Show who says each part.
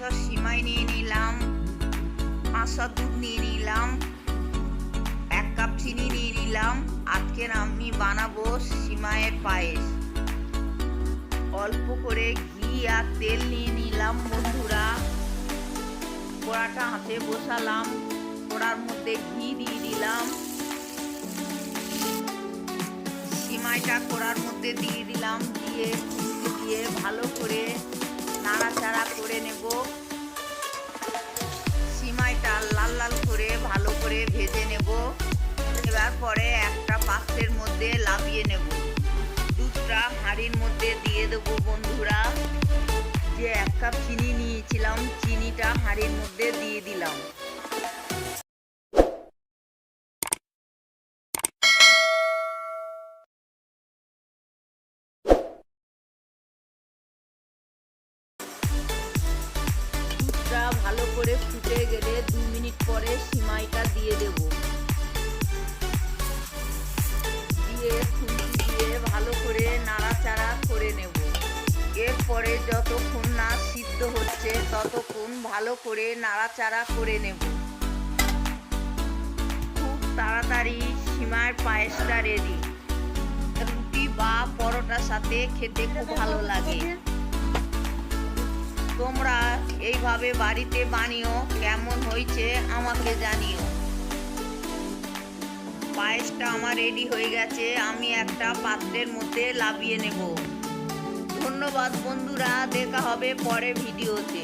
Speaker 1: 500 সিমাই নিয়ে নিলাম, 500 দুধ নিয়ে নিলাম, 1 কাপ চিনি নিয়ে নিলাম। আজকে আমি বানাবো সিমাইয়ের পায়েস। অল্প করে ঘি আর তেল নিয়ে নিলাম বন্ধুরা। কড়াটা হাতে বসালাম, কড়ার মধ্যে ঘি দিয়ে দিলাম, সিমাইটা কড়ার মধ্যে দিয়ে দিলাম, দিয়ে ভালো করে নাড়াচাড়া করে নেব। সিমাইটা লাল লাল করে ভালো করে ভেজে নেব। এবার পরে একটা পাত্রের মধ্যে নামিয়ে নেব। দুধটা হাঁড়ির মধ্যে দিয়ে দেবো বন্ধুরা। যে 1 কাপ চিনি নিয়েছিলাম, চিনিটা হাঁড়ির মধ্যে দিয়ে দিলাম। দুধটা ভালো করে ফুটে গেলে 2 মিনিট পরে সিমাইটা দিয়ে দেব। দিয়ে খুন্তি দিয়ে ভালো করে নাড়াচাড়া করে নেব। এরপরে যতক্ষণ না সিদ্ধ হচ্ছে ততক্ষণ ভালো করে নাড়াচাড়া করে নেব। খুব তাড়াতাড়ি সিমাইয়ের পায়েসটা রেডি। রুটি বা পরোটার সাথে খেতে খুব ভালো লাগে। তোমরা এইভাবে বাড়িতে বানিও, কেমন হয়েছে আমাকে জানিও। পায়েসটা আমার রেডি হয়ে গেছে, আমি একটা পাত্রের মধ্যে নামিয়ে নেব। ধন্যবাদ বন্ধুরা, দেখা হবে পরে ভিডিওতে।